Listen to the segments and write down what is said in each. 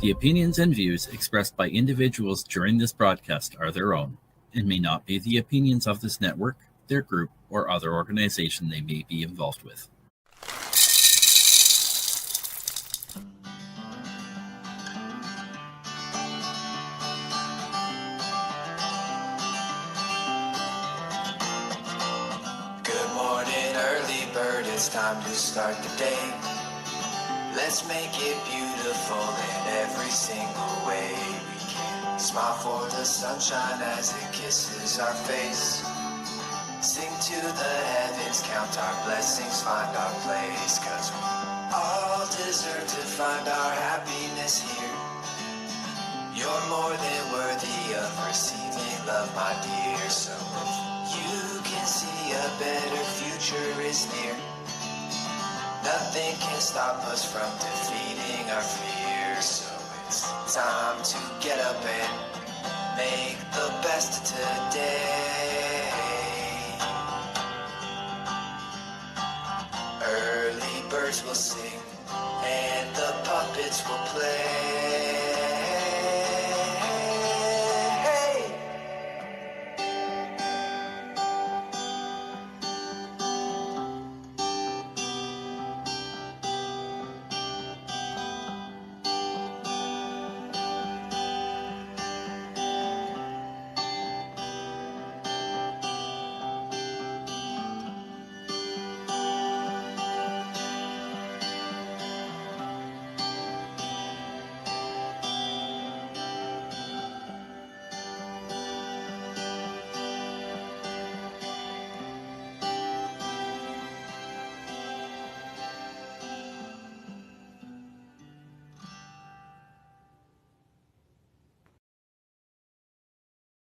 The opinions and views expressed by individuals during this broadcast are their own and may not be the opinions of this network, their group, or other organization they may be involved with. Good morning, early bird, it's time to start the day. Let's make it beautiful in every single way we can. Smile for the sunshine as it kisses our face. Sing to the heavens, count our blessings, find our place. 'Cause we all deserve to find our happiness here. You're more than worthy of receiving love, my dear. So if you can see a better future is near, nothing can stop us from defeating our fears. So it's time to get up and make the best today. Early birds will sing and the puppets will play.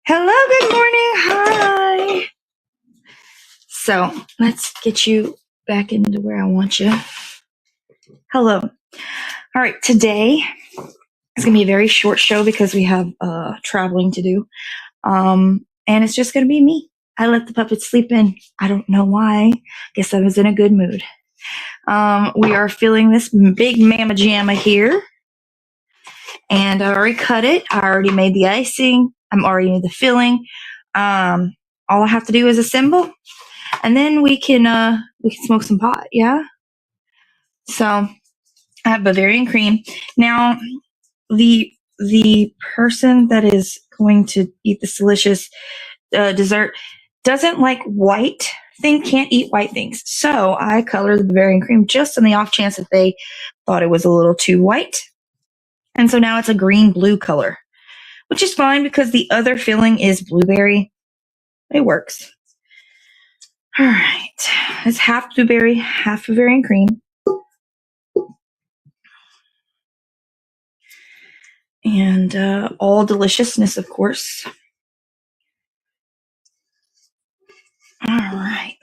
Hello, good morning. Hi. So let's get you back into where I want you. Hello. All right, today is going to be a very short show because we have traveling to do. And it's just going to be me. I let the puppet sleep in. I don't know why. Guess I was in a good mood. We are filling this big mama jamma here. And I already cut it. I already made the icing. I'm already in the filling. All I have to do is assemble, and then we can smoke some pot. Yeah. So I have Bavarian cream. Now, the person that is going to eat this delicious dessert doesn't like white thing. Can't eat white things. So I colored the Bavarian cream just on the off chance that they thought it was a little too white, and so now it's a green-blue color, which is fine because the other filling is blueberry. It works. All right. It's half blueberry, half Bavarian cream. And all deliciousness, of course. All right.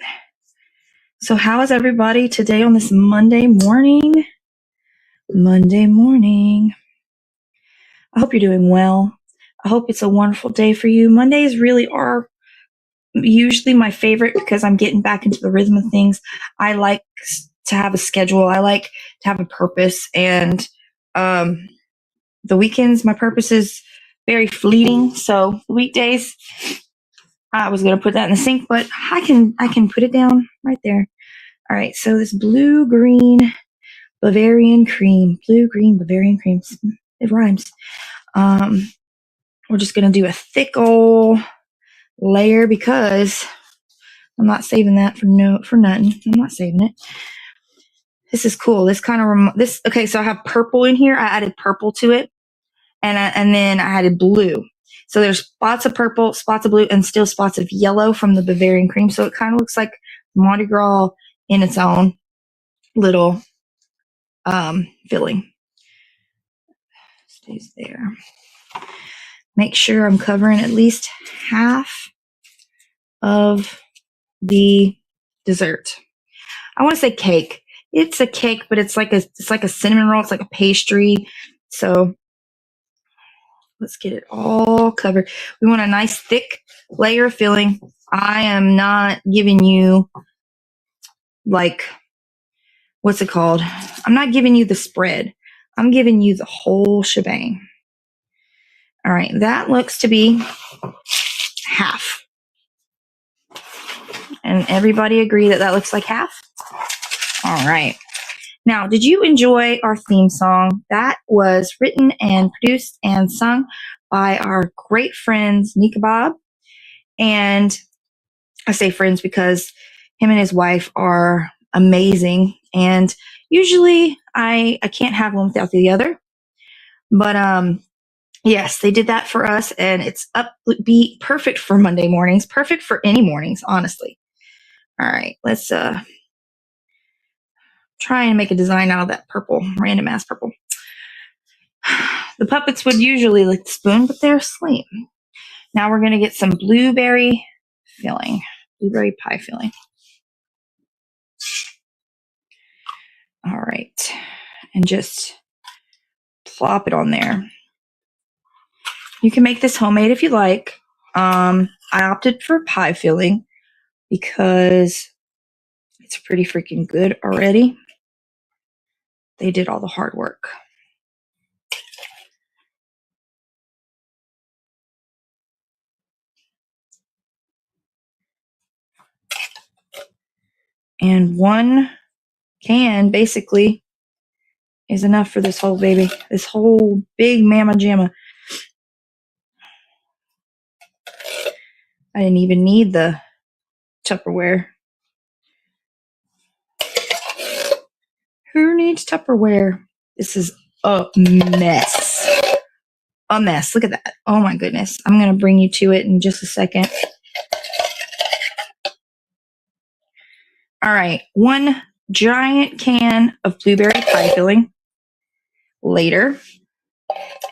So how is everybody today on this Monday morning? I hope you're doing well. I hope it's a wonderful day for you. Mondays really are usually my favorite because I'm getting back into the rhythm of things. I like to have a schedule. I like to have a purpose. And the weekends, my purpose is very fleeting. So the weekdays, I was going to put that in the sink, but I can put it down right there. All right. So this blue-green Bavarian cream, blue-green Bavarian cream. It rhymes. We're just going to do a thick old layer because I'm not saving that for nothing. I'm not saving it. This is cool. This kind of okay. So I have purple in here. I added purple to it, and then I added blue. So there's spots of purple, spots of blue, and still spots of yellow from the Bavarian cream. So it kind of looks like Mardi Gras in its own little filling. Stays there. Make sure I'm covering at least half of the dessert. I want to say cake. It's a cake, but it's like a cinnamon roll. It's like a pastry. So let's get it all covered. We want a nice thick layer of filling. I am not giving you like, what's it called? I'm not giving you the spread. I'm giving you the whole shebang. All right, that looks to be half. And everybody agree that that looks like half? All right. Now, did you enjoy our theme song? That was written and produced and sung by our great friends, Capbobs. And I say friends because him and his wife are amazing. And usually I can't have one without the other. But yes, they did that for us, and it's upbeat, perfect for Monday mornings, perfect for any mornings, honestly. All right, let's try and make a design out of that purple, random ass purple. The puppets would usually lick the spoon, but they're asleep. Now we're going to get some blueberry filling, blueberry pie filling. All right, and just plop it on there. You can make this homemade if you like. I opted for pie filling because it's pretty freaking good already. They did all the hard work. And one can basically is enough for this whole baby, this whole big mama jamma. I didn't even need the Tupperware. Who needs Tupperware? This is a mess. A mess. Look at that. Oh my goodness. I'm going to bring you to it in just a second. All right. One giant can of blueberry pie filling. Later.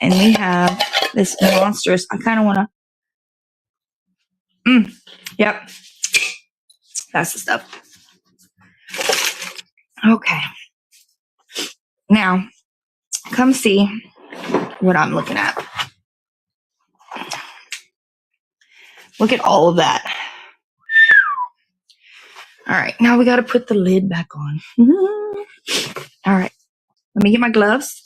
And we have this monstrous, I kind of want to, yep. That's the stuff. Okay. Now, come see what I'm looking at. Look at all of that. All right, now we got to put the lid back on. All right, let me get my gloves.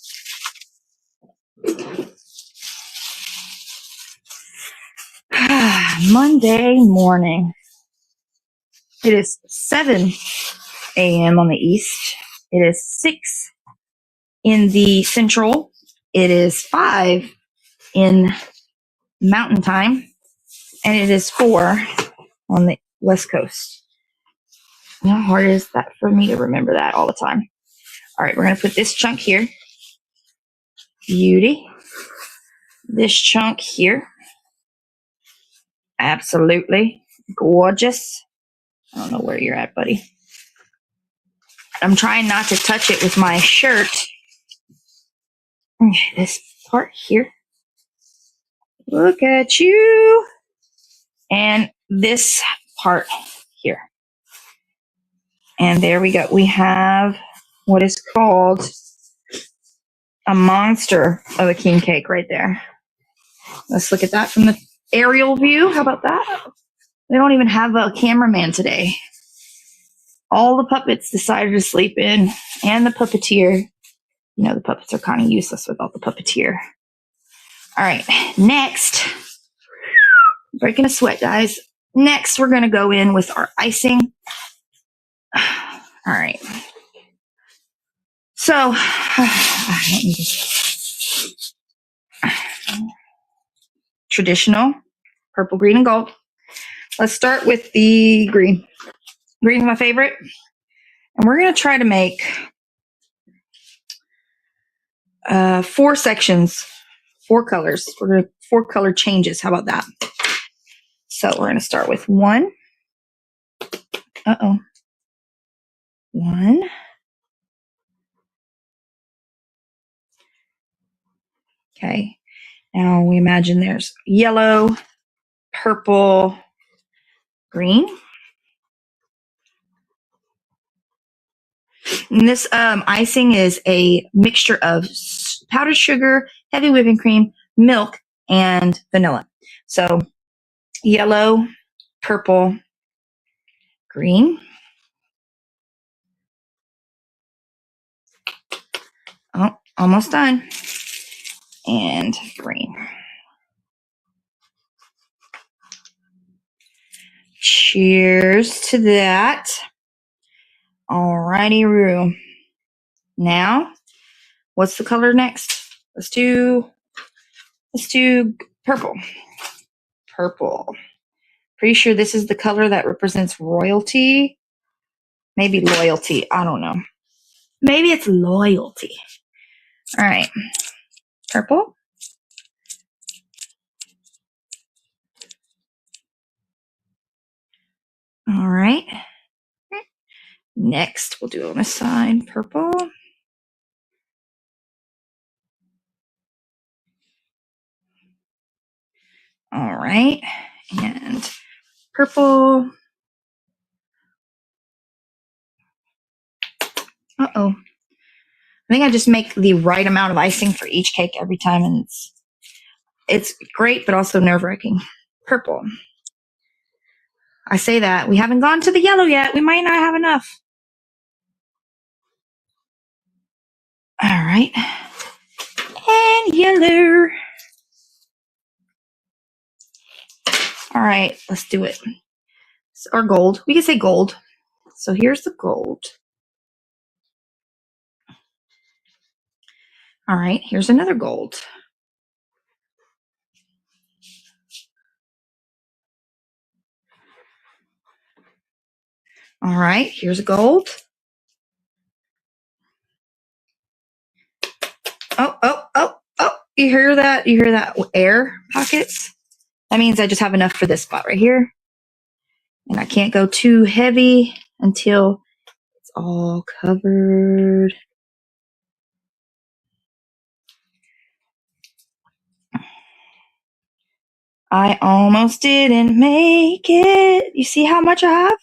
Monday morning. It is 7 a.m. on the east. It is 6 in the central. It is 5 in mountain time. And it is 4 on the west coast. How hard is that for me to remember that all the time? All right, we're going to put this chunk here. Beauty. This chunk here. Absolutely gorgeous. I don't know where you're at, buddy. I'm trying not to touch it with my shirt. Okay, this part here. Look at you. And this part here. And there we go. We have what is called a monster of a king cake right there. Let's look at that from the aerial view. How about that? We don't even have a cameraman today. All the puppets decided to sleep in, and the puppeteer. You know, the puppets are kind of useless without the puppeteer. All right, next, breaking a sweat, guys. Next, we're going to go in with our icing. All right. So, traditional purple, green, and gold. Let's start with the green. Green's my favorite. And we're going to try to make 4 sections, 4 colors. We're going to 4 color changes. How about that? So we're going to start with 1. 1. Okay. Now we imagine there's yellow, purple, green. And this icing is a mixture of powdered sugar, heavy whipping cream, milk, and vanilla. So yellow, purple, green. Oh, Almost done. And green. Cheers to that. Alrighty, Roo. Now, what's the color next? Let's do purple. Purple. Pretty sure this is the color that represents royalty. Maybe loyalty. I don't know. Maybe it's loyalty. All right. Purple. All right. Next, we'll do on this side. Purple. All right. And purple. Uh-oh. I think I just make the right amount of icing for each cake every time, and it's great, but also nerve-wracking. Purple. I say that. We haven't gone to the yellow yet. We might not have enough. All right. And yellow. All right, let's do it. Or gold. We can say gold. So here's the gold. All right, here's another gold. All right, here's a gold. Oh. You hear that? You hear that air pockets? That means I just have enough for this spot right here. And I can't go too heavy until it's all covered. I almost didn't make it. You see how much I have?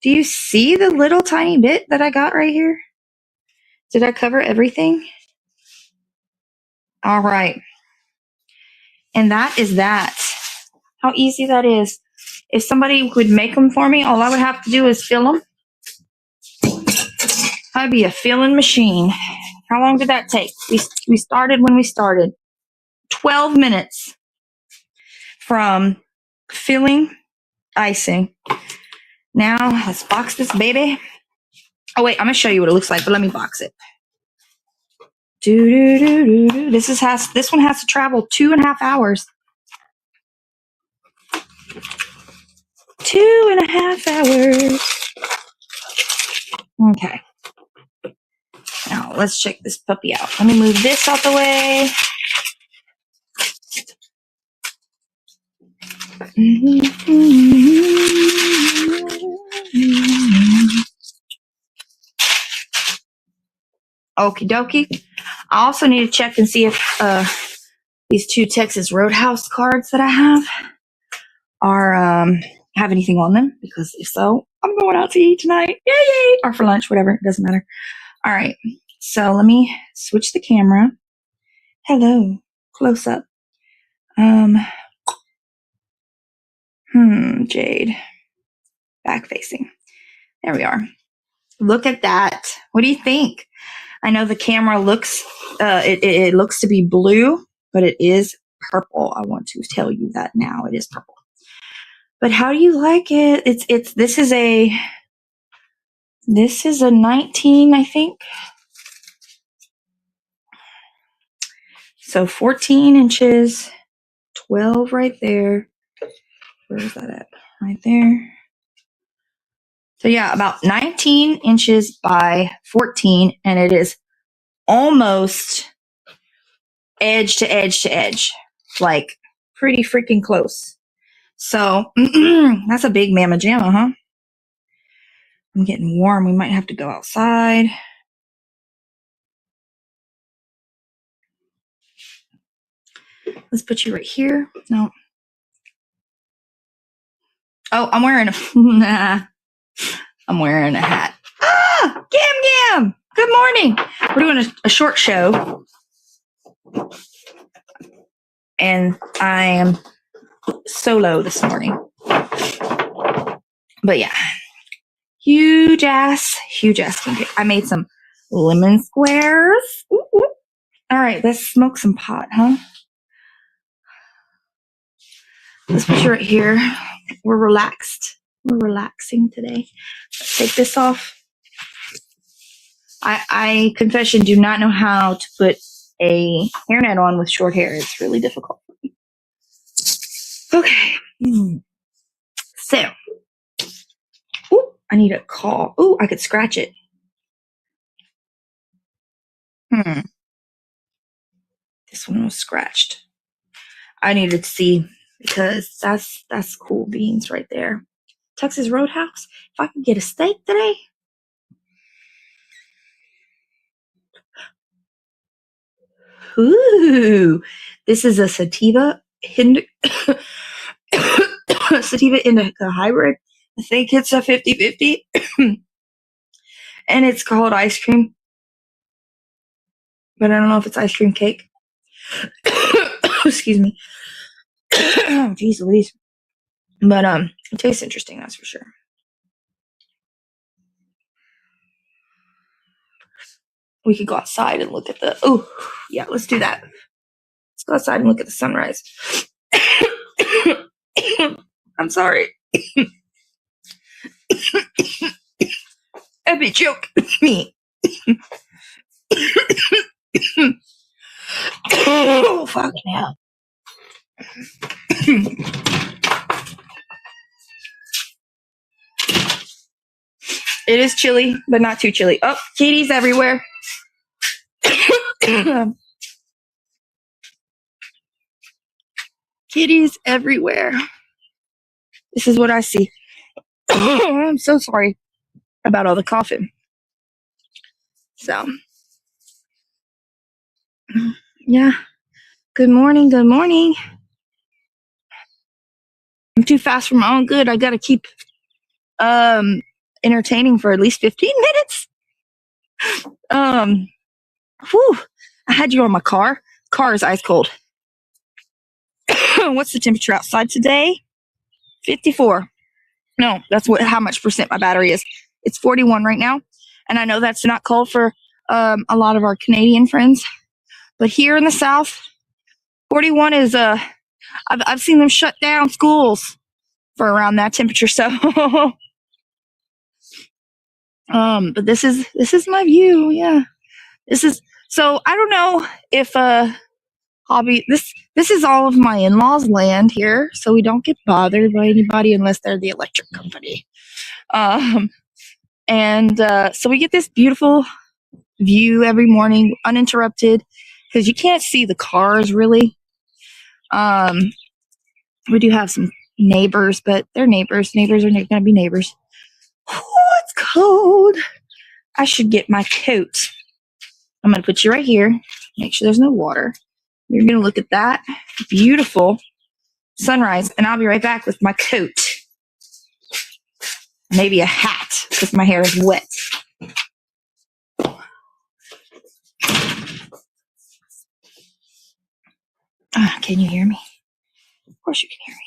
Do you see the little tiny bit that I got right here? Did I cover everything? All right. And that is that. How easy that is. If somebody would make them for me, all I would have to do is fill them. I'd be a filling machine. How long did that take? We started when we started. 12 minutes from filling icing. Now, let's box this baby. Oh, wait, I'm going to show you what it looks like, but let me box it. This one has to travel 2.5 hours. 2.5 hours. Okay. Now, let's check this puppy out. Let me move this out the way. Okie dokie. I also need to check and see if these 2 Texas Roadhouse cards that I have have anything on them, because if so, I'm going out to eat tonight. Yay! Or for lunch, whatever. It doesn't matter. All right. So let me switch the camera. Hello. Close up. Jade. Back facing. There we are. Look at that. What do you think? I know the camera looks, it looks to be blue, but it is purple. I want to tell you that now. It is purple. But how do you like it? This is a 19, I think. So 14 inches, 12 right there. Where is that at? Right there. So yeah, about 19 inches by 14, and it is almost edge to edge to edge. Like pretty freaking close. So that's a big mamma jamma, huh? I'm getting warm. We might have to go outside. Let's put you right here. No. Oh, I'm wearing I'm wearing a hat. Ah, Gam. Good morning. We're doing a short show. And I am solo this morning. But yeah. Huge ass skincare. I made some lemon squares. Ooh. All right, let's smoke some pot, huh? Let's put you right here. We're relaxed. We're relaxing today. Let's take this off. I confession, do not know how to put a hairnet on with short hair. It's really difficult for me. Okay. So, ooh, I need a call. Ooh, I could scratch it. This one was scratched. I needed to see because that's cool beans right there. Texas Roadhouse. If I could get a steak today. Ooh, this is a sativa sativa indica hybrid. I think it's a 50-50. And it's called ice cream. But I don't know if it's ice cream cake. Excuse me. Jeez Louise. But it tastes interesting, that's for sure. We could go outside and look at the yeah, let's do that. Let's go outside and look at the sunrise. I'm sorry. That'd be joke me. Oh, fucking hell. It is chilly, but not too chilly. Oh, kitties everywhere. Kitties everywhere. This is what I see. I'm so sorry about all the coughing. So, yeah. Good morning. Good morning. I'm too fast for my own good. I got to keep entertaining for at least 15 minutes. Whew. I had you on my car. Car is ice cold. What's the temperature outside today? 54. No, that's how much percent my battery is. It's 41 right now. And I know that's not cold for a lot of our Canadian friends. But here in the South, 41 is I've seen them shut down schools for around that temperature. So but this is my view. Yeah. So I don't know if hobby this is all of my in-laws' land here, so we don't get bothered by anybody unless they're the electric company. And so we get this beautiful view every morning, uninterrupted, because you can't see the cars really. We do have some neighbors, but they're neighbors. Neighbors are going to be neighbors. Oh, it's cold. I should get my coat. I'm going to put you right here. Make sure there's no water. You're going to look at that beautiful sunrise, and I'll be right back with my coat. Maybe a hat, because my hair is wet. Can you hear me? Of course you can hear me.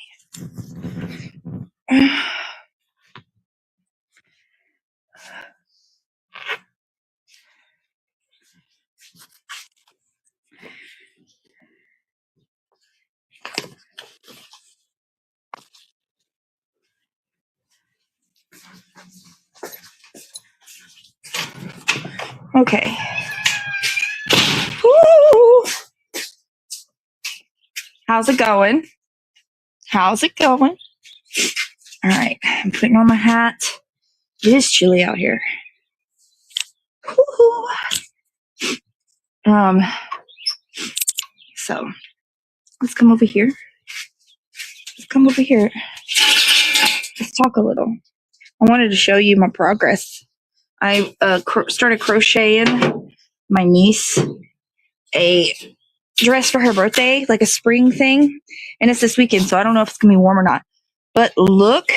Okay. Woo! How's it going? How's it going? All right. I'm putting on my hat. It is chilly out here. Woo-hoo. So let's come over here. Let's talk a little. I wanted to show you my progress. I started crocheting my niece a dress for her birthday, like a spring thing, and it's this weekend, so I don't know if it's gonna be warm or not. But look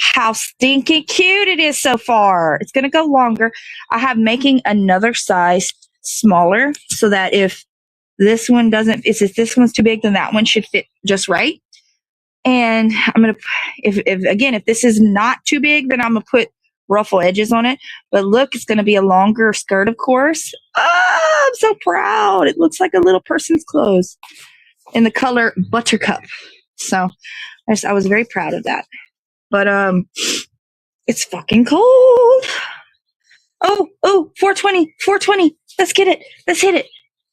how stinking cute it is so far. It's gonna go longer. I have making another size smaller so that if this one doesn't, if this one's too big, then that one should fit just right. And I'm gonna, if this is not too big, then I'm gonna put ruffle edges on it. But look, it's going to be a longer skirt, of course. I'm so proud. It looks like a little person's clothes in the color buttercup. So I was very proud of that. But it's fucking cold. Oh, 420. Let's get it. Let's hit it.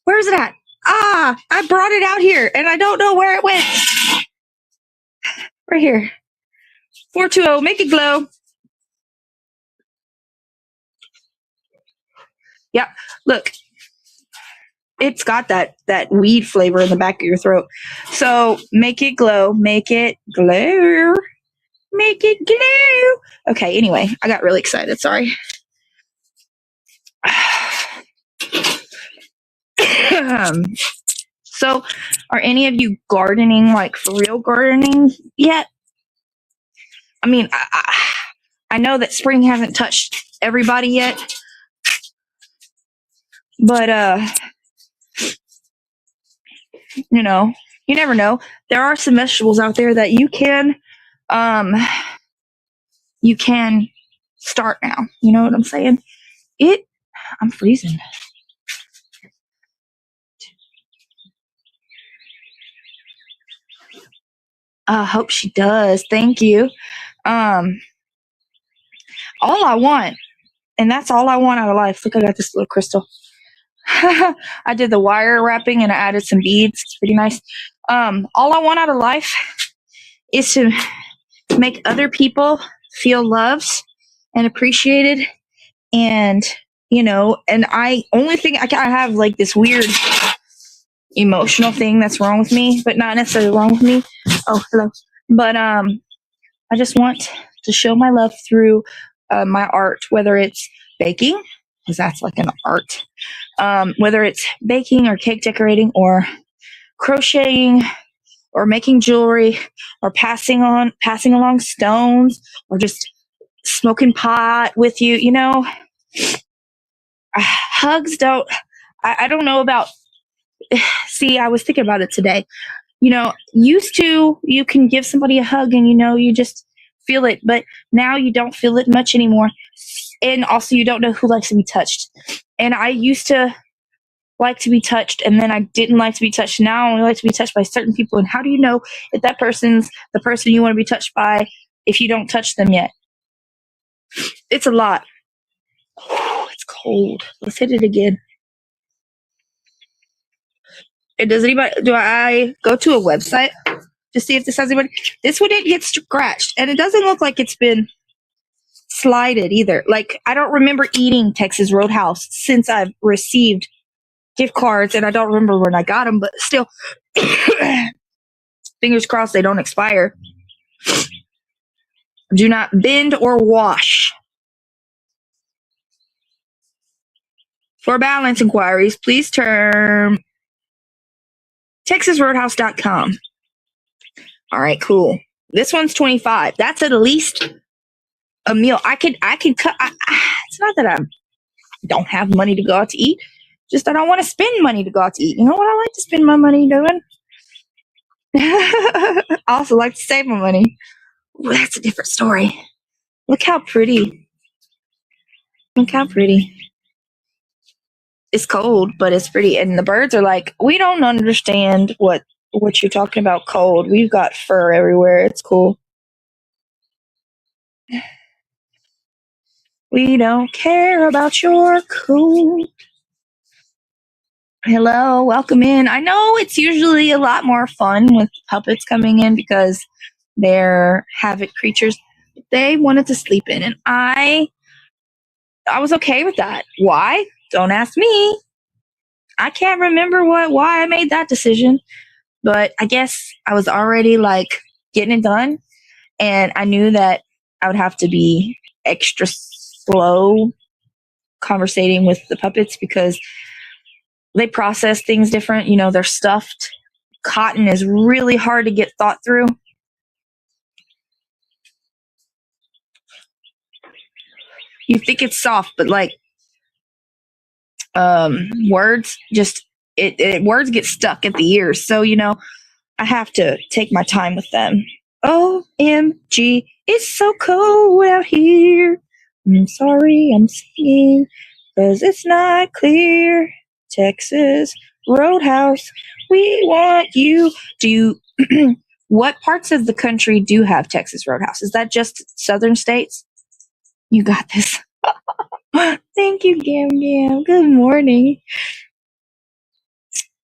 Where is it at? I brought it out here and I don't know where it went. Right here. 420, make it glow. Yep, look. It's got that weed flavor in the back of your throat. So make it glow. Make it glow. Make it glow. Okay, anyway, I got really excited. Sorry. So, are any of you gardening, like for real gardening yet? I mean, I know that spring hasn't touched everybody yet, but you know, you never know. There are some vegetables out there that you can start now. You know what I'm saying? I'm freezing. I hope she does. Thank you. All I want, and that's all I want out of life. Look, I got this little crystal. I did the wire wrapping and I added some beads. It's pretty nice. All I want out of life is to make other people feel loved and appreciated. And, and I have like this weird emotional thing that's wrong with me, but not necessarily wrong with me. Oh, hello. But I just want to show my love through my art, whether it's baking, because that's like an art, whether it's baking or cake decorating or crocheting or making jewelry or passing along stones or just smoking pot with you. Hugs don't, I don't know about, see, I was thinking about it today. Used to, you can give somebody a hug and you just feel it, but now you don't feel it much anymore. And also you don't know who likes to be touched. And I used to like to be touched, and then I didn't like to be touched. Now I only like to be touched by certain people. And how do you know if that person's the person you want to be touched by if you don't touch them yet? It's a lot. Oh, it's cold. Let's hit it again. And do I go to a website to see if this has anybody? This one didn't get scratched, and it doesn't look like it's been slided either. Like, I don't remember eating Texas Roadhouse since I've received gift cards, and I don't remember when I got them, but still, fingers crossed they don't expire. Do not bend or wash. For balance inquiries, please term TexasRoadhouse.com. All right, cool. This one's $25. That's at least a meal. I can cut. It's not that I don't have money to go out to eat. Just that I want to spend money to go out to eat. You know what I like to spend my money doing? I also like to save my money. Ooh, that's a different story. Look how pretty. Look how pretty. It's cold, but it's pretty. And the birds are like, we don't understand what you're talking about cold. We've got fur everywhere. It's cool. We don't care about your cold. Hello, welcome in. I know it's usually a lot more fun with puppets coming in because they're havoc creatures. They wanted to sleep in, and I was okay with that. Why? Don't ask me. I can't remember why I made that decision, but I guess I was already like getting it done, and I knew that I would have to be extra slow conversating with the puppets because they process things different. They're stuffed. Cotton is really hard to get thought through. You think it's soft, but like words words get stuck at the ears. So, I have to take my time with them. OMG, it's so cold out here. I'm sorry, I'm singing, 'cause it's not clear. Texas Roadhouse, we want you. Do you, what parts of the country do have Texas Roadhouse? Is that just southern states? You got this. Thank you, Gam Gam. Good morning.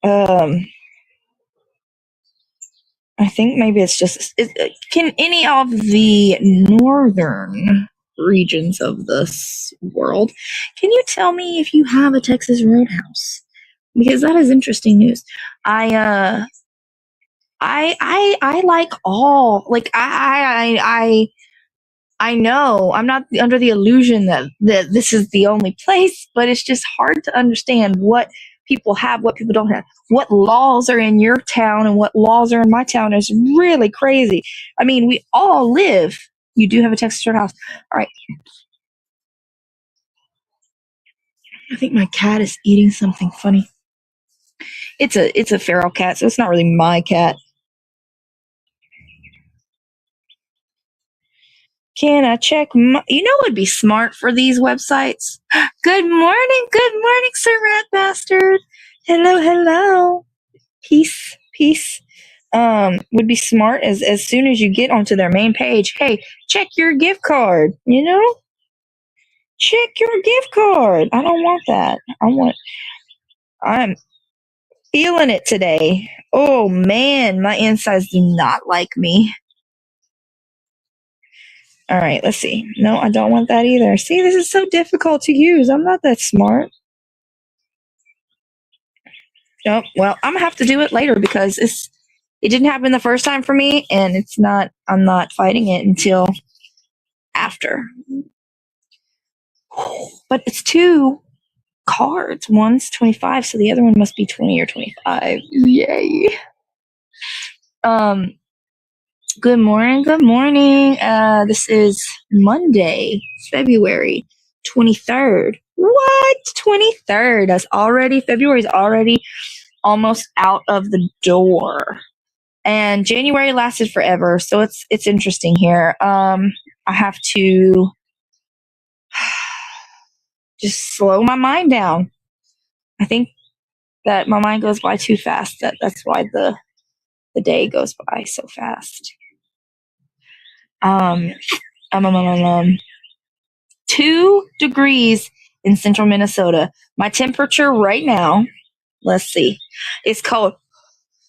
I think maybe it's just. Can any of the northern regions of this world, can you tell me if you have a Texas Roadhouse? Because that is interesting news. I like all, like I know I'm not under the illusion that this is the only place, but it's just hard to understand what people have, what people don't have, what laws are in your town and what laws are in my town is really crazy. I mean, we all live. You do have a Texas Roadhouse. All right. I think my cat is eating something funny. It's a feral cat, so it's not really my cat. Can I check my, you know what would be smart for these websites? Good morning, Sir Rat Bastard. Hello. Peace. Would be smart as soon as you get onto their main page. Hey, check your gift card, you know? Check your gift card. I don't want that. I'm feeling it today. Oh man, my insides do not like me. All right, let's see. No, I don't want that either. See, this is so difficult to use. I'm not that smart. Nope. Well, I'm gonna have to do it later because it didn't happen the first time for me, and I'm not fighting it until after. But it's two cards. One's 25, so the other one must be 20 or 25. Yay. Good morning. This is Monday, February 23rd. What? 23rd. That's already, February's already almost out of the door. And January lasted forever, so it's interesting here. I have to just slow my mind down. I think that my mind goes by too fast. That's why the day goes by so fast. 2 degrees in central Minnesota. My temperature right now, let's see, it's cold.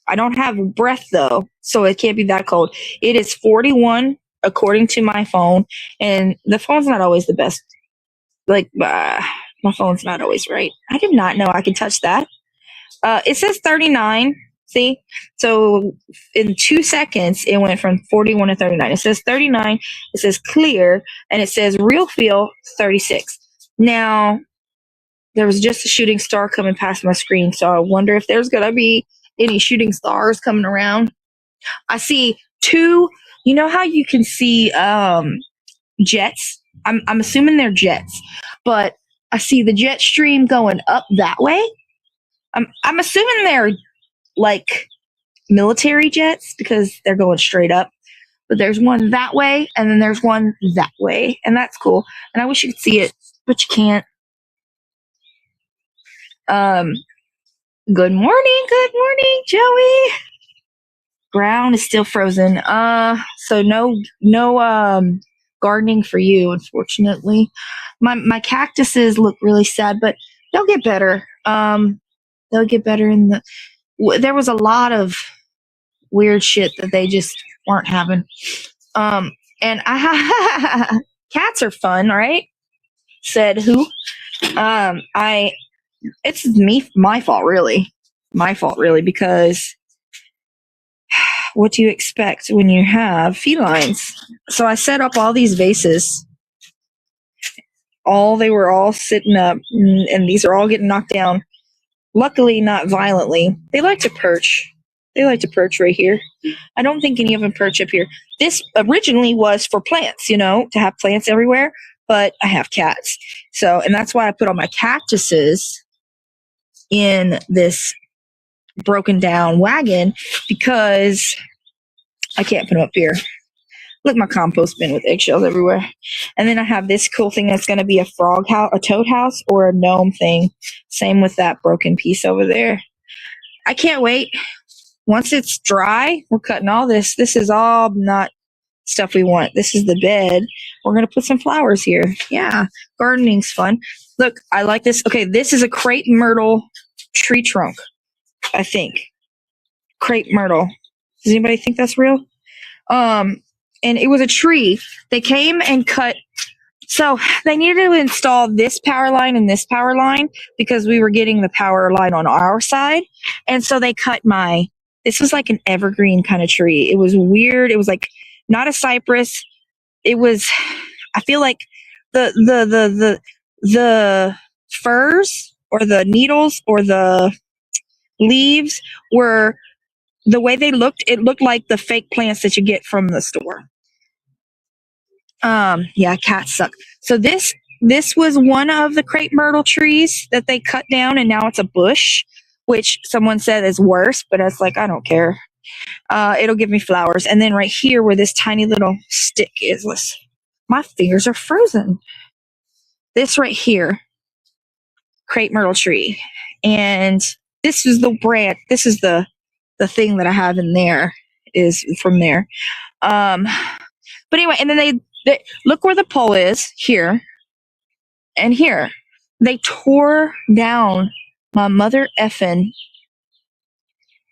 I don't have breath though, so it can't be that cold. It is 41 according to my phone, and the phone's not always the best. Like, my phone's not always right. I did not know I could touch that. It says 39. See? So in 2 seconds, it went from 41 to 39. It says 39. It says clear. And it says real feel 36. Now, there was just a shooting star coming past my screen. So I wonder if there's going to be any shooting stars coming around. I see 2. You know how you can see jets? I'm assuming they're jets. But I see the jet stream going up that way. I'm assuming they're like military jets because they're going straight up. But there's one that way, and then there's one that way, and that's cool. And I wish you could see it, but you can't. Good morning, Joey. Ground is still frozen. So no gardening for you, unfortunately. My cactuses look really sad, but they'll get better. They'll get better there was a lot of weird shit that they just weren't having. And cats are fun, right? Said who? It's my fault, really. My fault, really, because what do you expect when you have felines? So I set up all these vases. They were all sitting up, and these are all getting knocked down. Luckily, not violently. They like to perch. Right here. I don't think any of them perch up here. This originally was for plants, to have plants everywhere, but I have cats. So, and that's why I put all my cactuses in this broken down wagon, because I can't put them up here. Look, my compost bin with eggshells everywhere. And then I have this cool thing that's going to be a frog house, a toad house, or a gnome thing. Same with that broken piece over there. I can't wait. Once it's dry, we're cutting all this. This is all not stuff we want. This is the bed. We're going to put some flowers here. Yeah, gardening's fun. Look, I like this. Okay, this is a crepe myrtle tree trunk, I think. Crepe myrtle. Does anybody think that's real? And it was a tree. They came and cut. So they needed to install this power line and this power line because we were getting the power line on our side. And so they cut this was like an evergreen kind of tree. It was weird. It was like not a cypress. It was, I feel like the furs or the needles or the leaves were the way they looked. It looked like the fake plants that you get from the store. Yeah, cats suck. So this was one of the crepe myrtle trees that they cut down, and now it's a bush, which someone said is worse, but it's like, I don't care. It'll give me flowers. And then right here where this tiny little stick is, my fingers are frozen. This right here, crepe myrtle tree. And this is the branch. This is the thing that I have in there is from there. But anyway, and then they look where the pole is here and here. They tore down my mother effing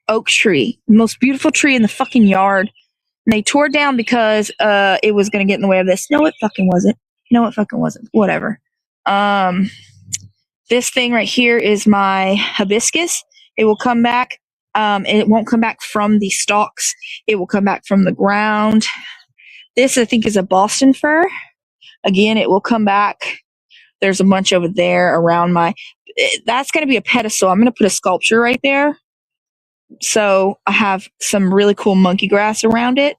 oak tree, the most beautiful tree in the fucking yard. And they tore it down because it was going to get in the way of this. No, it fucking wasn't. No, it fucking wasn't. Whatever. This thing right here is my hibiscus. It will come back. It won't come back from the stalks. It will come back from the ground. This, I think, is a Boston fir. Again, it will come back. There's a bunch over there around that's going to be a pedestal. I'm going to put a sculpture right there. So I have some really cool monkey grass around it.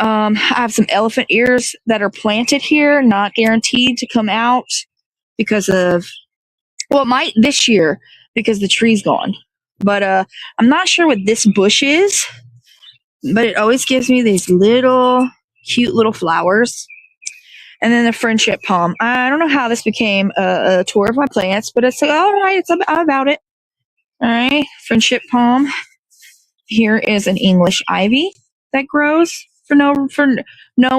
I have some elephant ears that are planted here, not guaranteed to come out because of, well, it might this year because the tree's gone. But I'm not sure what this bush is, but it always gives me these cute little flowers. And then the friendship palm. I don't know how this became a tour of my plants, but it's like, all right, it's about it. All right, friendship palm. Here is an English ivy that grows for no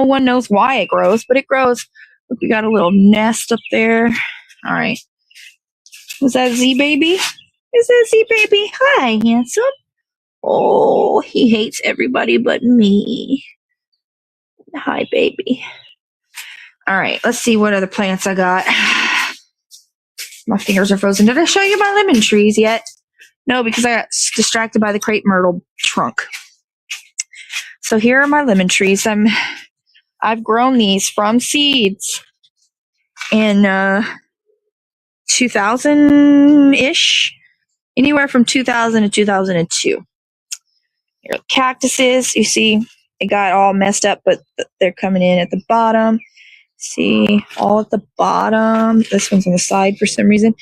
one knows why it grows, but it grows. Look, we got a little nest up there. All right. Was that Z baby? Is that Z baby? Hi, handsome. Oh, he hates everybody but me. Hi, baby. All right, let's see what other plants I got. My fingers are frozen. Did I show you my lemon trees yet? No, because I got distracted by the crepe myrtle trunk. So here are my lemon trees. I've grown these from seeds in 2000-ish, anywhere from 2000 to 2002. Here are the cactuses. You see, it got all messed up, but they're coming in at the bottom. See, all at the bottom. This one's on the side for some reason.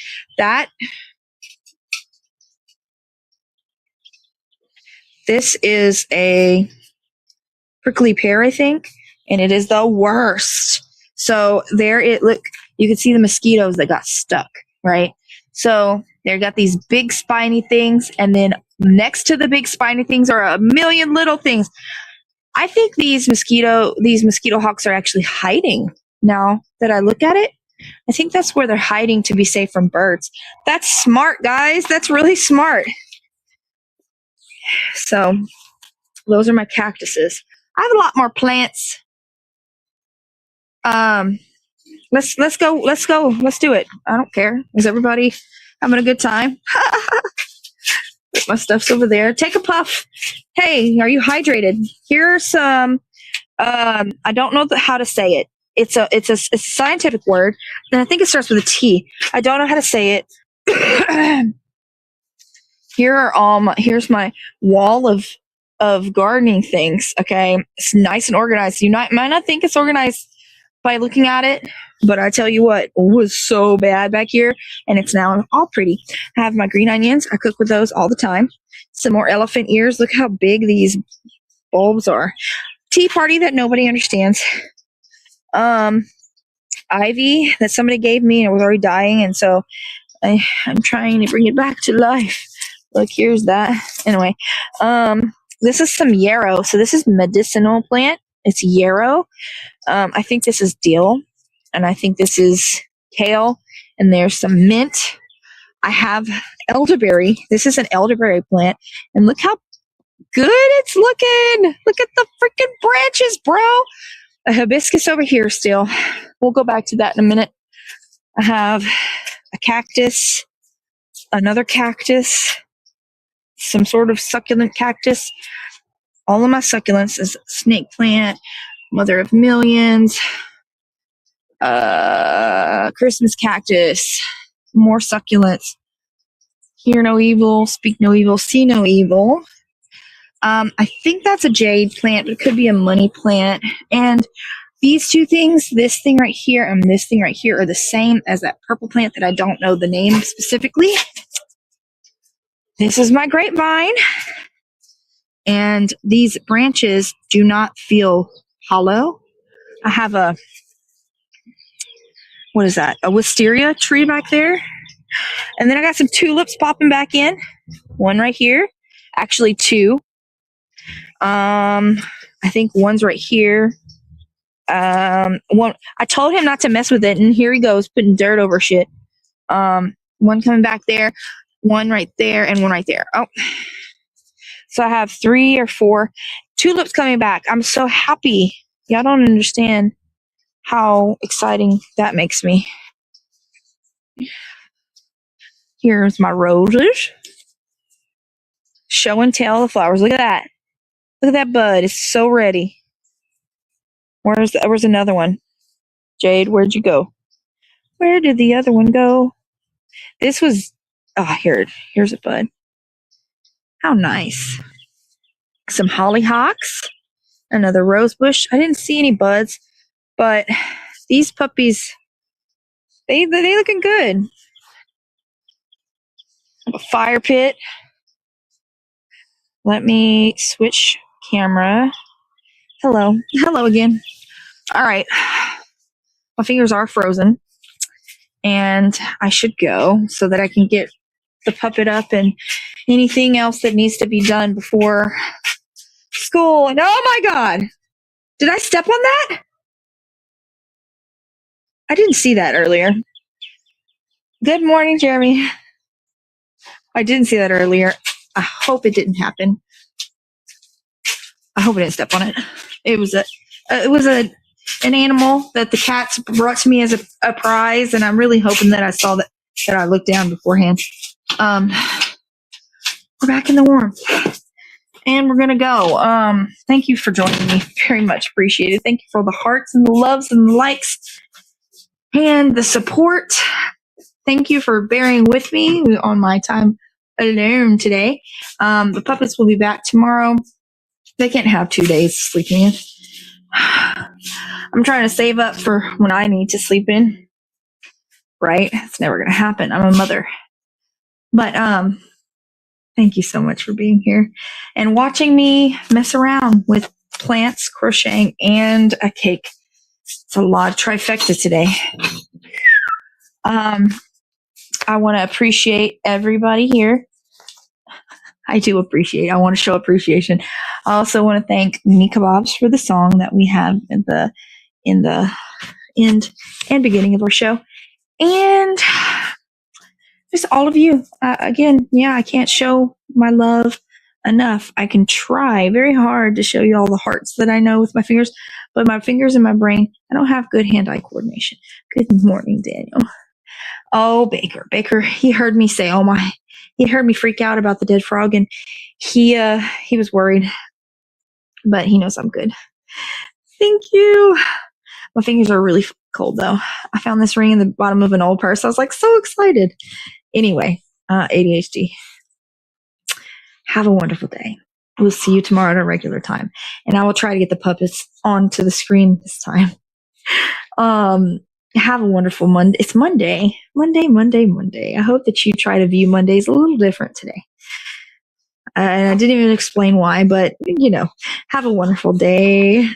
This is a prickly pear, I think, and it is the worst. So look, you can see the mosquitoes that got stuck, right? So they got these big spiny things, and then next to the big spiny things are a million little things. I think these mosquito hawks are actually hiding now that I look at it. I think that's where they're hiding to be safe from birds. That's smart, guys. That's really smart. So those are my cactuses. I have a lot more plants. Let's go. Let's do it. I don't care. Is everybody having a good time? My stuff's over there. Take a puff. Hey, are you hydrated? Here's some. I don't know how to say it. It's a scientific word, and I think it starts with a T. I don't know how to say it. Here's my wall of gardening things. Okay, it's nice and organized. You might not think it's organized by looking at it, but I tell you what, it was so bad back here, and it's now all pretty. I have my green onions. I cook with those all the time. Some more elephant ears. Look how big these bulbs are. tea party that nobody understands. Ivy that somebody gave me and it was already dying, and so I'm trying to bring it back to life. Look, here's that. Anyway, this is some yarrow. So this is medicinal plant. It's yarrow. I think this is dill, and I think this is kale, and there's some mint. I have elderberry. This is an elderberry plant, and look how good it's looking. Look at the freaking branches, bro. A hibiscus over here still. We'll go back to that in a minute. I have a cactus, another cactus, some sort of succulent cactus. All of my succulents is snake plant, mother of millions, Christmas cactus, more succulents. Hear no evil, speak no evil, see no evil. I think that's a jade plant, but it could be a money plant. And these two things, this thing right here and this thing right here, are the same as that purple plant that I don't know the name specifically. This is my grapevine. And these branches do not feel hollow. I have a, what is that? A wisteria tree back there. And then I got some tulips popping back in. One right here. Actually, two. I think one's right here. One, I told him not to mess with it, and here he goes putting dirt over shit. One coming back there, one right there, and one right there. Oh, so I have 3 or 4 tulips coming back. I'm so happy. Y'all don't understand how exciting that makes me. Here's my roses. Show and tell the flowers. Look at that. Look at that bud. It's so ready. Where's another one? Jade, where'd you go? Where did the other one go? This was, here's a bud. How nice. Some hollyhocks. Another rose bush. I didn't see any buds, but these puppies, they looking good. A fire pit. Let me switch camera. Hello again. All right. My fingers are frozen, and I should go so that I can get the puppet up and anything else that needs to be done before school. And oh my God, did I step on that? I didn't see that earlier. Good morning, Jeremy. I didn't see that earlier. I hope it didn't happen. I hope I didn't step on it. It was an animal that the cats brought to me as a prize, and I'm really hoping that I saw that I looked down beforehand. We're back in the warmth, and we're gonna go. Thank you for joining me. Very much appreciated. Thank you for the hearts and the loves and the likes and the support. Thank you for bearing with me on my time alone today. The puppets will be back tomorrow. They can't have 2 days sleeping in. I'm trying to save up for when I need to sleep in. Right? It's never going to happen. I'm a mother. But thank you so much for being here and watching me mess around with plants, crocheting, and a cake. It's a lot of trifecta today. I want to appreciate everybody here. I want to show appreciation. I also want to thank Capbobs for the song that we have in the end and beginning of our show. And just all of you. Again, I can't show my love enough. I can try very hard to show you all the hearts that I know with my fingers, but my fingers and my brain, I don't have good hand-eye coordination. Good morning, Daniel. Oh, Baker, he heard me say, he heard me freak out about the dead frog, and he was worried, but he knows I'm good. Thank you. My fingers are really cold, though. I found this ring in the bottom of an old purse. I was like so excited. Anyway, ADHD. Have a wonderful day. We'll see you tomorrow at a regular time, and I will try to get the puppets onto the screen this time. Have a wonderful Monday. It's Monday. Monday. I hope that you try to view Mondays a little different today. And I didn't even explain why, but have a wonderful day.